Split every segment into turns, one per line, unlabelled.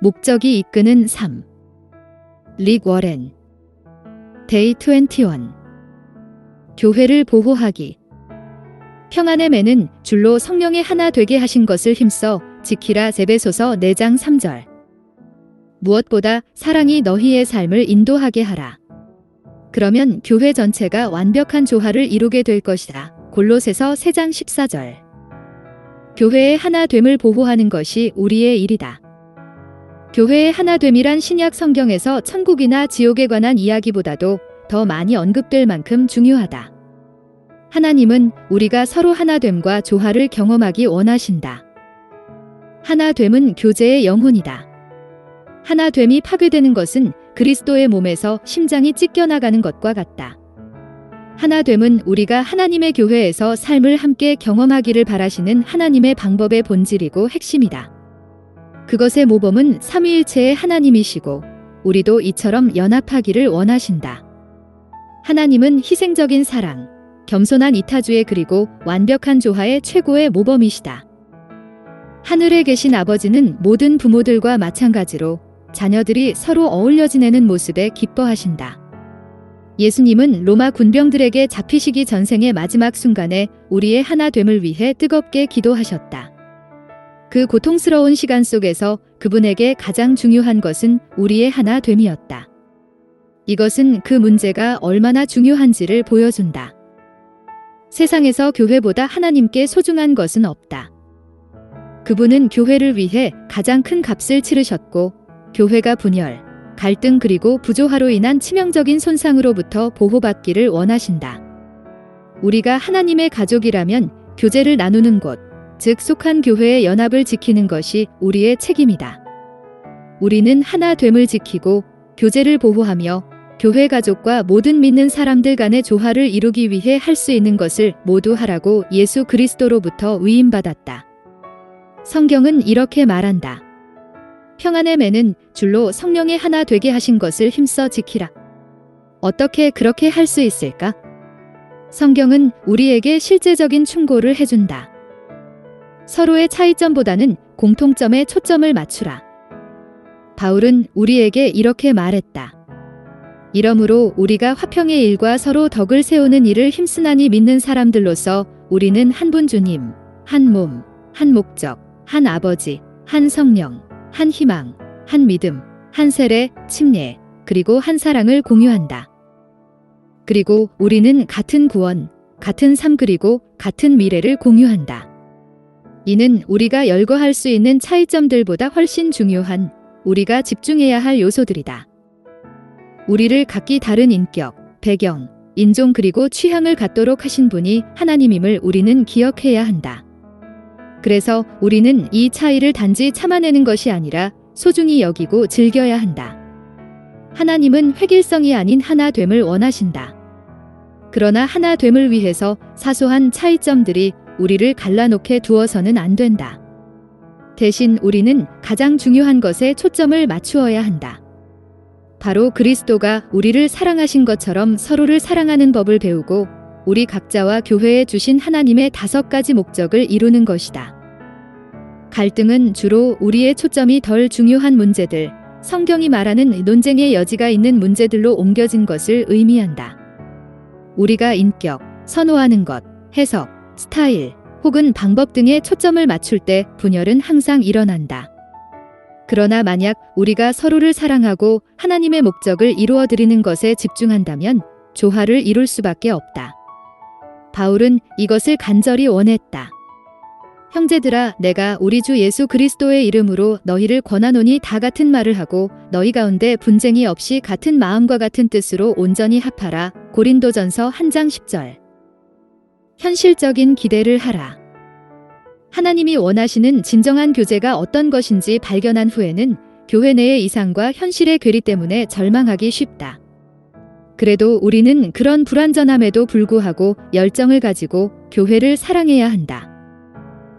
목적이 이끄는 삶. 릭 워렌. 데이 21. 교회를 보호하기. 평안의 매는 줄로 성령의 하나 되게 하신 것을 힘써 지키라. 에베소서 4장 3절. 무엇보다 사랑이 너희의 삶을 인도하게 하라. 그러면 교회 전체가 완벽한 조화를 이루게 될 것이다. 골로새서 3장 14절. 교회의 하나됨을 보호하는 것이 우리의 일이다. 교회의 하나됨이란 신약 성경에서 천국이나 지옥에 관한 이야기보다도 더 많이 언급될 만큼 중요하다. 하나님은 우리가 서로 하나됨과 조화를 경험하기 원하신다. 하나됨은 교제의 영혼이다. 하나됨이 파괴되는 것은 그리스도의 몸에서 심장이 찢겨나가는 것과 같다. 하나됨은 우리가 하나님의 교회에서 삶을 함께 경험하기를 바라시는 하나님의 방법의 본질이고 핵심이다. 그것의 모범은 삼위일체의 하나님이시고 우리도 이처럼 연합하기를 원하신다. 하나님은 희생적인 사랑, 겸손한 이타주의 그리고 완벽한 조화의 최고의 모범이시다. 하늘에 계신 아버지는 모든 부모들과 마찬가지로 자녀들이 서로 어울려 지내는 모습에 기뻐하신다. 예수님은 로마 군병들에게 잡히시기 전생의 마지막 순간에 우리의 하나됨을 위해 뜨겁게 기도하셨다. 그 고통스러운 시간 속에서 그분에게 가장 중요한 것은 우리의 하나됨이었다. 이것은 그 문제가 얼마나 중요한지를 보여준다. 세상에서 교회보다 하나님께 소중한 것은 없다. 그분은 교회를 위해 가장 큰 값을 치르셨고 교회가 분열, 갈등 그리고 부조화로 인한 치명적인 손상으로부터 보호받기를 원하신다. 우리가 하나님의 가족이라면 교제를 나누는 곳, 즉 속한 교회의 연합을 지키는 것이 우리의 책임이다. 우리는 하나됨을 지키고 교제를 보호하며 교회 가족과 모든 믿는 사람들 간의 조화를 이루기 위해 할 수 있는 것을 모두 하라고 예수 그리스도로부터 위임받았다. 성경은 이렇게 말한다. 평안의 매는 줄로 성령의 하나 되게 하신 것을 힘써 지키라. 어떻게 그렇게 할 수 있을까? 성경은 우리에게 실제적인 충고를 해준다. 서로의 차이점보다는 공통점에 초점을 맞추라. 바울은 우리에게 이렇게 말했다. 이러므로 우리가 화평의 일과 서로 덕을 세우는 일을 힘쓰나니 믿는 사람들로서 우리는 한 분 주님, 한 몸, 한 목적, 한 아버지, 한 성령, 한 희망, 한 믿음, 한 세례, 침례, 그리고 한 사랑을 공유한다. 그리고 우리는 같은 구원, 같은 삶 그리고 같은 미래를 공유한다. 이는 우리가 열거할 수 있는 차이점들보다 훨씬 중요한 우리가 집중해야 할 요소들이다. 우리를 각기 다른 인격, 배경, 인종 그리고 취향을 갖도록 하신 분이 하나님임을 우리는 기억해야 한다. 그래서 우리는 이 차이를 단지 참아내는 것이 아니라 소중히 여기고 즐겨야 한다. 하나님은 획일성이 아닌 하나됨을 원하신다. 그러나 하나됨을 위해서 사소한 차이점들이 우리를 갈라놓게 두어서는 안 된다. 대신 우리는 가장 중요한 것에 초점을 맞추어야 한다. 바로 그리스도가 우리를 사랑하신 것처럼 서로를 사랑하는 법을 배우고 우리 각자와 교회에 주신 하나님의 5가지 목적을 이루는 것이다. 갈등은 주로 우리의 초점이 덜 중요한 문제들, 성경이 말하는 논쟁의 여지가 있는 문제들로 옮겨진 것을 의미한다. 우리가 인격, 선호하는 것, 해석, 스타일, 혹은 방법 등에 초점을 맞출 때 분열은 항상 일어난다. 그러나 만약 우리가 서로를 사랑하고 하나님의 목적을 이루어드리는 것에 집중한다면 조화를 이룰 수밖에 없다. 바울은 이것을 간절히 원했다. 형제들아, 내가 우리 주 예수 그리스도의 이름으로 너희를 권하노니 다 같은 말을 하고 너희 가운데 분쟁이 없이 같은 마음과 같은 뜻으로 온전히 합하라. 고린도전서 1장 10절. 현실적인 기대를 하라. 하나님이 원하시는 진정한 교제가 어떤 것인지 발견한 후에는 교회 내의 이상과 현실의 괴리 때문에 절망하기 쉽다. 그래도 우리는 그런 불완전함에도 불구하고 열정을 가지고 교회를 사랑해야 한다.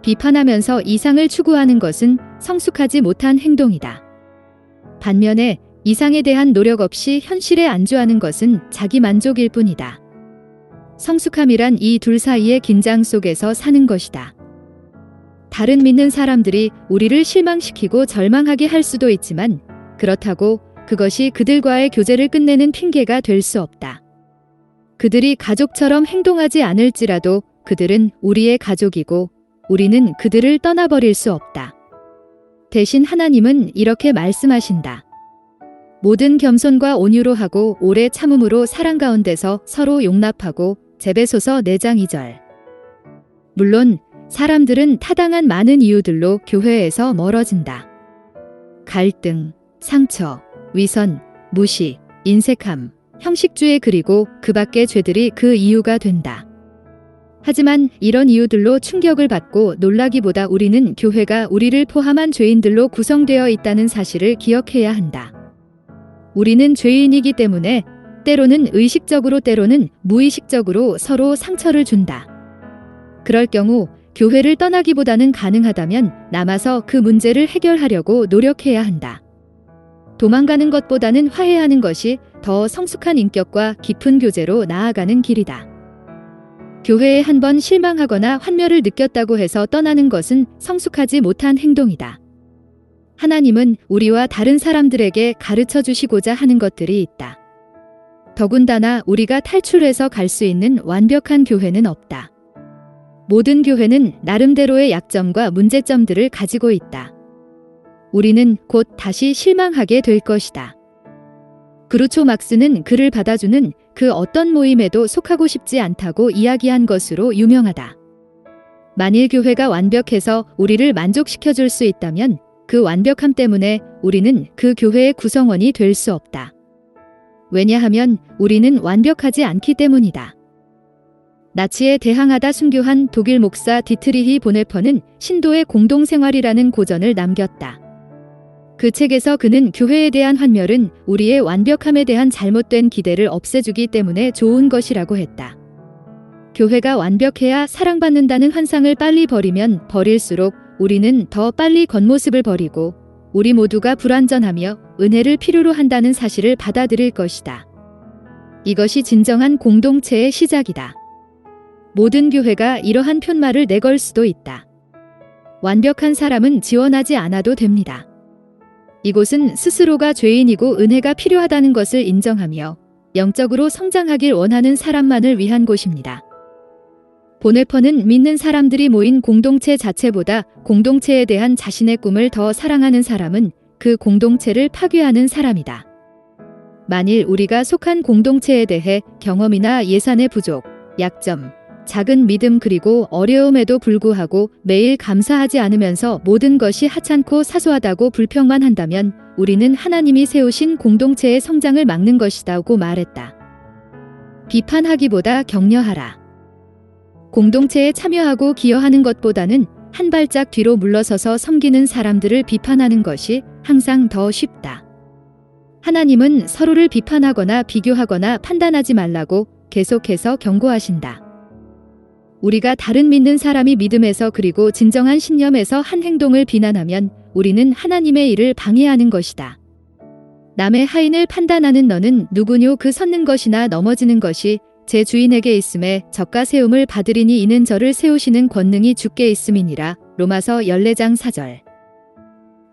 비판하면서 이상을 추구하는 것은 성숙하지 못한 행동이다. 반면에 이상에 대한 노력 없이 현실에 안주하는 것은 자기 만족일 뿐이다. 성숙함이란 이 둘 사이의 긴장 속에서 사는 것이다. 다른 믿는 사람들이 우리를 실망시키고 절망하게 할 수도 있지만 그렇다고 그것이 그들과의 교제를 끝내는 핑계가 될 수 없다. 그들이 가족처럼 행동하지 않을지라도 그들은 우리의 가족이고 우리는 그들을 떠나버릴 수 없다. 대신 하나님은 이렇게 말씀하신다. 모든 겸손과 온유로 하고 오래 참음으로 사랑 가운데서 서로 용납하고 제베소서 4장 2절. 물론 사람들은 타당한 많은 이유들로 교회에서 멀어진다. 갈등, 상처, 위선, 무시, 인색함, 형식주의 그리고 그 밖의 죄들이 그 이유가 된다. 하지만 이런 이유들로 충격을 받고 놀라기보다 우리는 교회가 우리를 포함한 죄인들로 구성되어 있다는 사실을 기억해야 한다. 우리는 죄인이기 때문에 때로는 의식적으로 때로는 무의식적으로 서로 상처를 준다. 그럴 경우 교회를 떠나기보다는 가능하다면 남아서 그 문제를 해결하려고 노력해야 한다. 도망가는 것보다는 화해하는 것이 더 성숙한 인격과 깊은 교제로 나아가는 길이다. 교회에 한 번 실망하거나 환멸을 느꼈다고 해서 떠나는 것은 성숙하지 못한 행동이다. 하나님은 우리와 다른 사람들에게 가르쳐 주시고자 하는 것들이 있다. 더군다나 우리가 탈출해서 갈 수 있는 완벽한 교회는 없다. 모든 교회는 나름대로의 약점과 문제점들을 가지고 있다. 우리는 곧 다시 실망하게 될 것이다. 그루초 막스는 그를 받아주는 그 어떤 모임에도 속하고 싶지 않다고 이야기한 것으로 유명하다. 만일 교회가 완벽해서 우리를 만족시켜줄 수 있다면 그 완벽함 때문에 우리는 그 교회의 구성원이 될 수 없다. 왜냐하면 우리는 완벽하지 않기 때문이다. 나치에 대항하다 순교한 독일 목사 디트리히 보네퍼는 신도의 공동생활이라는 고전을 남겼다. 그 책에서 그는 교회에 대한 환멸은 우리의 완벽함에 대한 잘못된 기대를 없애주기 때문에 좋은 것이라고 했다. 교회가 완벽해야 사랑받는다는 환상을 빨리 버리면 버릴수록 우리는 더 빨리 겉모습을 버리고 우리 모두가 불완전하며 은혜를 필요로 한다는 사실을 받아들일 것이다. 이것이 진정한 공동체의 시작이다. 모든 교회가 이러한 푯말을 내걸 수도 있다. 완벽한 사람은 지원하지 않아도 됩니다. 이곳은 스스로가 죄인이고 은혜가 필요하다는 것을 인정하며 영적으로 성장하길 원하는 사람만을 위한 곳입니다. 보네퍼는 믿는 사람들이 모인 공동체 자체보다 공동체에 대한 자신의 꿈을 더 사랑하는 사람은 그 공동체를 파괴하는 사람이다. 만일 우리가 속한 공동체에 대해 경험이나 예산의 부족, 약점, 작은 믿음 그리고 어려움에도 불구하고 매일 감사하지 않으면서 모든 것이 하찮고 사소하다고 불평만 한다면 우리는 하나님이 세우신 공동체의 성장을 막는 것이다고 말했다. 비판하기보다 격려하라. 공동체에 참여하고 기여하는 것보다는 한 발짝 뒤로 물러서서 섬기는 사람들을 비판하는 것이 항상 더 쉽다. 하나님은 서로를 비판하거나 비교하거나 판단하지 말라고 계속해서 경고하신다. 우리가 다른 믿는 사람이 믿음에서 그리고 진정한 신념에서 한 행동을 비난하면 우리는 하나님의 일을 방해하는 것이다. 남의 하인을 판단하는 너는 누구뇨 그 섰는 것이나 넘어지는 것이 제 주인에게 있음에 저가 세움을 받으리니 이는 저를 세우시는 권능이 주께 있음이니라. 로마서 14장 4절.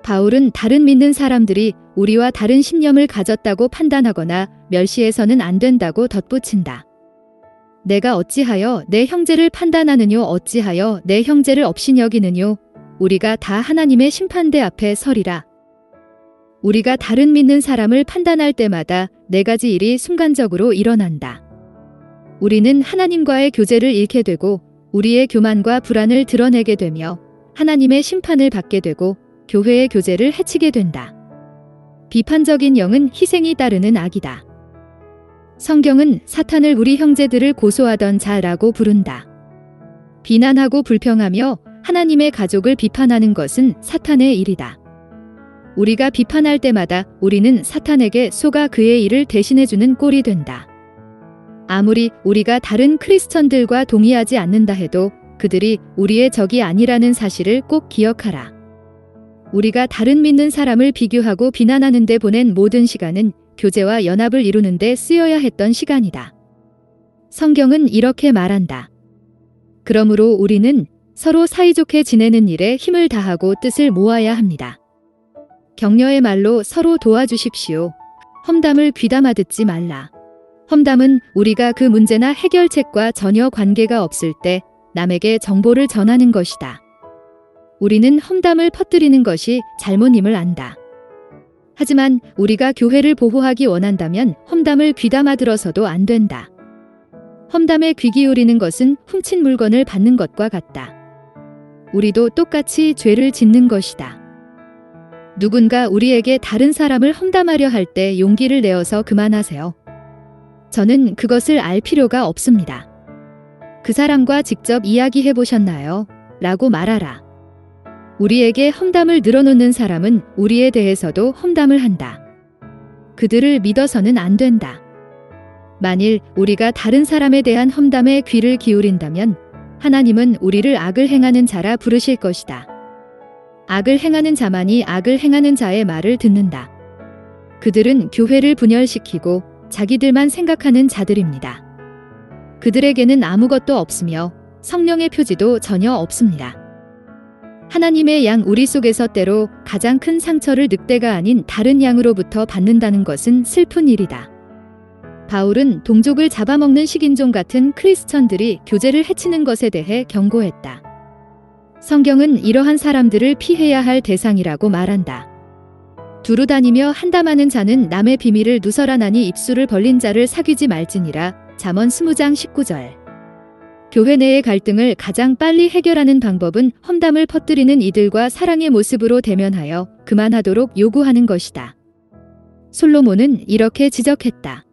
바울은 다른 믿는 사람들이 우리와 다른 신념을 가졌다고 판단하거나 멸시해서는 안 된다고 덧붙인다. 내가 어찌하여 내 형제를 판단하느뇨 어찌하여 내 형제를 업신 여기느뇨 우리가 다 하나님의 심판대 앞에 서리라. 우리가 다른 믿는 사람을 판단할 때마다 4가지 일이 순간적으로 일어난다. 우리는 하나님과의 교제를 잃게 되고 우리의 교만과 불안을 드러내게 되며 하나님의 심판을 받게 되고 교회의 교제를 해치게 된다. 비판적인 영은 희생이 따르는 악이다. 성경은 사탄을 우리 형제들을 고소하던 자라고 부른다. 비난하고 불평하며 하나님의 가족을 비판하는 것은 사탄의 일이다. 우리가 비판할 때마다 우리는 사탄에게 속아 그의 일을 대신해주는 꼴이 된다. 아무리 우리가 다른 크리스천들과 동의하지 않는다 해도 그들이 우리의 적이 아니라는 사실을 꼭 기억하라. 우리가 다른 믿는 사람을 비교하고 비난하는 데 보낸 모든 시간은 교제와 연합을 이루는 데 쓰여야 했던 시간이다. 성경은 이렇게 말한다. 그러므로 우리는 서로 사이좋게 지내는 일에 힘을 다하고 뜻을 모아야 합니다. 격려의 말로 서로 도와주십시오. 험담을 귀담아 듣지 말라. 험담은 우리가 그 문제나 해결책과 전혀 관계가 없을 때 남에게 정보를 전하는 것이다. 우리는 험담을 퍼뜨리는 것이 잘못임을 안다. 하지만 우리가 교회를 보호하기 원한다면 험담을 귀담아 들어서도 안 된다. 험담에 귀 기울이는 것은 훔친 물건을 받는 것과 같다. 우리도 똑같이 죄를 짓는 것이다. 누군가 우리에게 다른 사람을 험담하려 할 때 용기를 내어서 그만하세요. 저는 그것을 알 필요가 없습니다. 그 사람과 직접 이야기해 보셨나요? 라고 말하라. 우리에게 험담을 늘어놓는 사람은 우리에 대해서도 험담을 한다. 그들을 믿어서는 안 된다. 만일 우리가 다른 사람에 대한 험담에 귀를 기울인다면 하나님은 우리를 악을 행하는 자라 부르실 것이다. 악을 행하는 자만이 악을 행하는 자의 말을 듣는다. 그들은 교회를 분열시키고 자기들만 생각하는 자들입니다. 그들에게는 아무것도 없으며 성령의 표지도 전혀 없습니다. 하나님의 양 우리 속에서 때로 가장 큰 상처를 늑대가 아닌 다른 양으로부터 받는다는 것은 슬픈 일이다. 바울은 동족을 잡아먹는 식인종 같은 크리스천들이 교제를 해치는 것에 대해 경고했다. 성경은 이러한 사람들을 피해야 할 대상이라고 말한다. 두루 다니며 한담하는 자는 남의 비밀을 누설하나니 입술을 벌린 자를 사귀지 말지니라. 잠언 20장 19절. 교회 내의 갈등을 가장 빨리 해결하는 방법은 험담을 퍼뜨리는 이들과 사랑의 모습으로 대면하여 그만하도록 요구하는 것이다. 솔로몬은 이렇게 지적했다.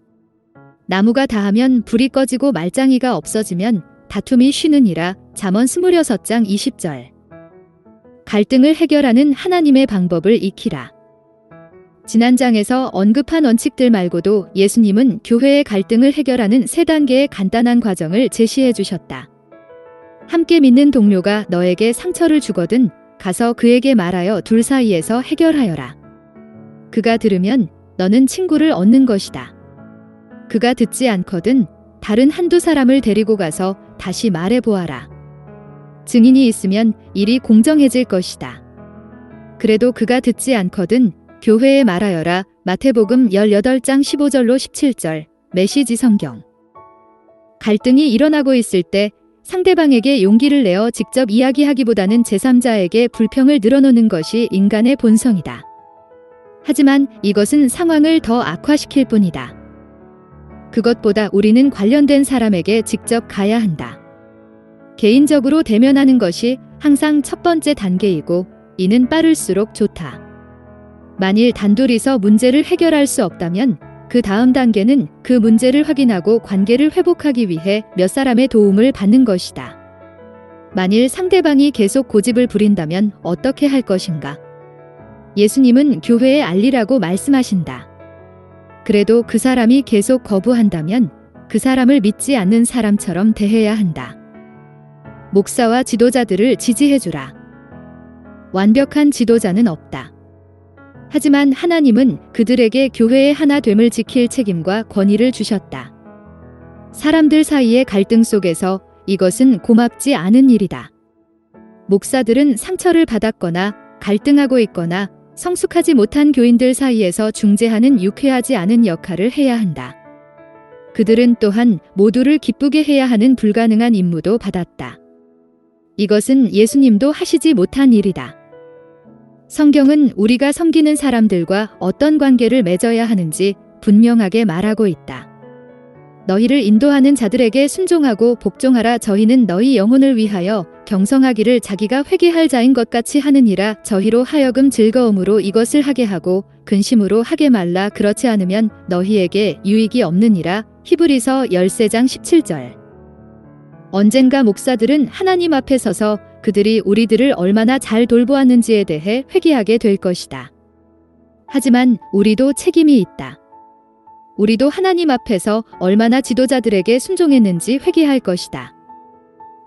나무가 다하면 불이 꺼지고 말짱이가 없어지면 다툼이 쉬느니라. 잠언 26장 20절. 갈등을 해결하는 하나님의 방법을 익히라. 지난 장에서 언급한 원칙들 말고도 예수님은 교회의 갈등을 해결하는 3단계의 간단한 과정을 제시해 주셨다. 함께 믿는 동료가 너에게 상처를 주거든 가서 그에게 말하여 둘 사이에서 해결하여라. 그가 들으면 너는 친구를 얻는 것이다. 그가 듣지 않거든 다른 한두 사람을 데리고 가서 다시 말해보아라. 증인이 있으면 일이 공정해질 것이다. 그래도 그가 듣지 않거든 교회에 말하여라. 마태복음 18장 15절로 17절. 메시지 성경. 갈등이 일어나고 있을 때 상대방에게 용기를 내어 직접 이야기하기보다는 제3자에게 불평을 늘어놓는 것이 인간의 본성이다. 하지만 이것은 상황을 더 악화시킬 뿐이다. 그것보다 우리는 관련된 사람에게 직접 가야 한다. 개인적으로 대면하는 것이 항상 첫 번째 단계이고 이는 빠를수록 좋다. 만일 단둘이서 문제를 해결할 수 없다면 그 다음 단계는 그 문제를 확인하고 관계를 회복하기 위해 몇 사람의 도움을 받는 것이다. 만일 상대방이 계속 고집을 부린다면 어떻게 할 것인가? 예수님은 교회에 알리라고 말씀하신다. 그래도 그 사람이 계속 거부한다면 그 사람을 믿지 않는 사람처럼 대해야 한다. 목사와 지도자들을 지지해주라. 완벽한 지도자는 없다. 하지만 하나님은 그들에게 교회의 하나됨을 지킬 책임과 권위를 주셨다. 사람들 사이의 갈등 속에서 이것은 고맙지 않은 일이다. 목사들은 상처를 받았거나 갈등하고 있거나 성숙하지 못한 교인들 사이에서 중재하는 유쾌하지 않은 역할을 해야 한다. 그들은 또한 모두를 기쁘게 해야 하는 불가능한 임무도 받았다. 이것은 예수님도 하시지 못한 일이다. 성경은 우리가 섬기는 사람들과 어떤 관계를 맺어야 하는지 분명하게 말하고 있다. 너희를 인도하는 자들에게 순종하고 복종하라. 저희는 너희 영혼을 위하여 경성하기를 자기가 회개할 자인 것 같이 하느니라. 저희로 하여금 즐거움으로 이것을 하게 하고 근심으로 하게 말라. 그렇지 않으면 너희에게 유익이 없느니라. 히브리서 13장 17절. 언젠가 목사들은 하나님 앞에 서서 그들이 우리들을 얼마나 잘 돌보았는지에 대해 회개하게 될 것이다. 하지만 우리도 책임이 있다. 우리도 하나님 앞에서 얼마나 지도자들에게 순종했는지 회개할 것이다.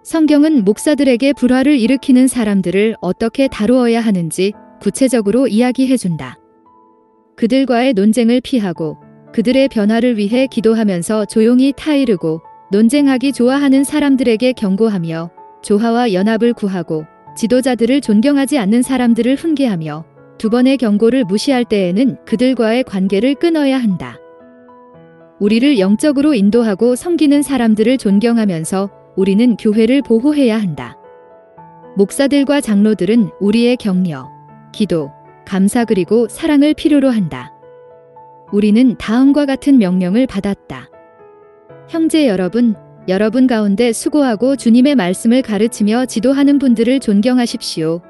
성경은 목사들에게 불화를 일으키는 사람들을 어떻게 다루어야 하는지 구체적으로 이야기해준다. 그들과의 논쟁을 피하고 그들의 변화를 위해 기도하면서 조용히 타이르고 논쟁하기 좋아하는 사람들에게 경고하며 조화와 연합을 구하고 지도자들을 존경하지 않는 사람들을 훈계하며 두 번의 경고를 무시할 때에는 그들과의 관계를 끊어야 한다. 우리를 영적으로 인도하고 섬기는 사람들을 존경하면서 우리는 교회를 보호해야 한다. 목사들과 장로들은 우리의 격려, 기도, 감사 그리고 사랑을 필요로 한다. 우리는 다음과 같은 명령을 받았다. 형제 여러분, 여러분 가운데 수고하고 주님의 말씀을 가르치며 지도하는 분들을 존경하십시오.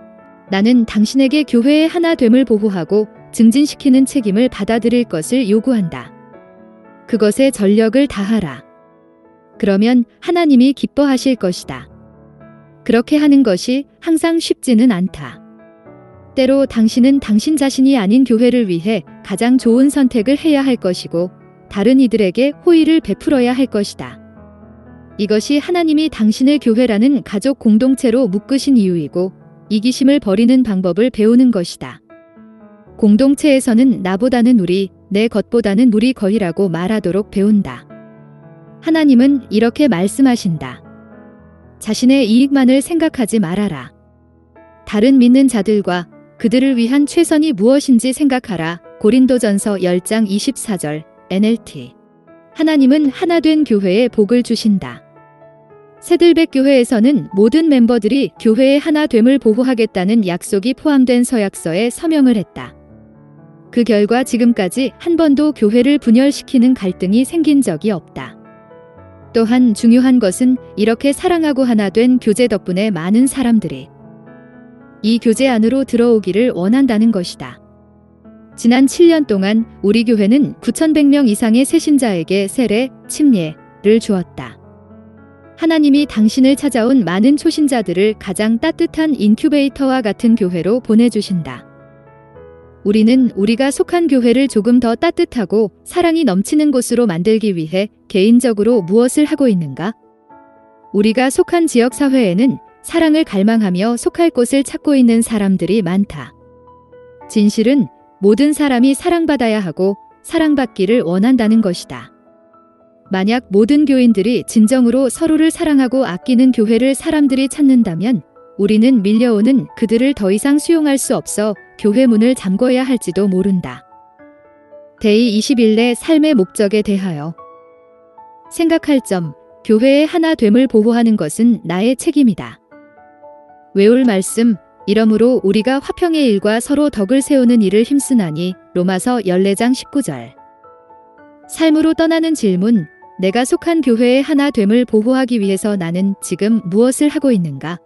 나는 당신에게 교회의 하나됨을 보호하고 증진시키는 책임을 받아들일 것을 요구한다. 그것에 전력을 다하라. 그러면 하나님이 기뻐하실 것이다. 그렇게 하는 것이 항상 쉽지는 않다. 때로 당신은 당신 자신이 아닌 교회를 위해 가장 좋은 선택을 해야 할 것이고 다른 이들에게 호의를 베풀어야 할 것이다. 이것이 하나님이 당신을 교회라는 가족 공동체로 묶으신 이유이고 이기심을 버리는 방법을 배우는 것이다. 공동체에서는 나보다는 우리, 내 것보다는 우리 거이라고 말하도록 배운다. 하나님은 이렇게 말씀하신다. 자신의 이익만을 생각하지 말아라. 다른 믿는 자들과 그들을 위한 최선이 무엇인지 생각하라. 고린도전서 10장 24절 NLT. 하나님은 하나된 교회에 복을 주신다. 새들백 교회에서는 모든 멤버들이 교회의 하나됨을 보호하겠다는 약속이 포함된 서약서에 서명을 했다. 그 결과 지금까지 한 번도 교회를 분열시키는 갈등이 생긴 적이 없다. 또한 중요한 것은 이렇게 사랑하고 하나 된 교제 덕분에 많은 사람들이 이 교제 안으로 들어오기를 원한다는 것이다. 지난 7년 동안 우리 교회는 9,100명 이상의 새신자에게 세례, 침례를 주었다. 하나님이 당신을 찾아온 많은 초신자들을 가장 따뜻한 인큐베이터와 같은 교회로 보내주신다. 우리는 우리가 속한 교회를 조금 더 따뜻하고 사랑이 넘치는 곳으로 만들기 위해 개인적으로 무엇을 하고 있는가? 우리가 속한 지역사회에는 사랑을 갈망하며 속할 곳을 찾고 있는 사람들이 많다. 진실은 모든 사람이 사랑받아야 하고 사랑받기를 원한다는 것이다. 만약 모든 교인들이 진정으로 서로를 사랑하고 아끼는 교회를 사람들이 찾는다면 우리는 밀려오는 그들을 더 이상 수용할 수 없어 교회 문을 잠궈야 할지도 모른다. 데이 21의 삶의 목적에 대하여 생각할 점, 교회의 하나됨을 보호하는 것은 나의 책임이다. 외울 말씀, 이러므로 우리가 화평의 일과 서로 덕을 세우는 일을 힘쓰나니 로마서 14장 19절. 삶으로 떠나는 질문, 내가 속한 교회의 하나됨을 보호하기 위해서 나는 지금 무엇을 하고 있는가?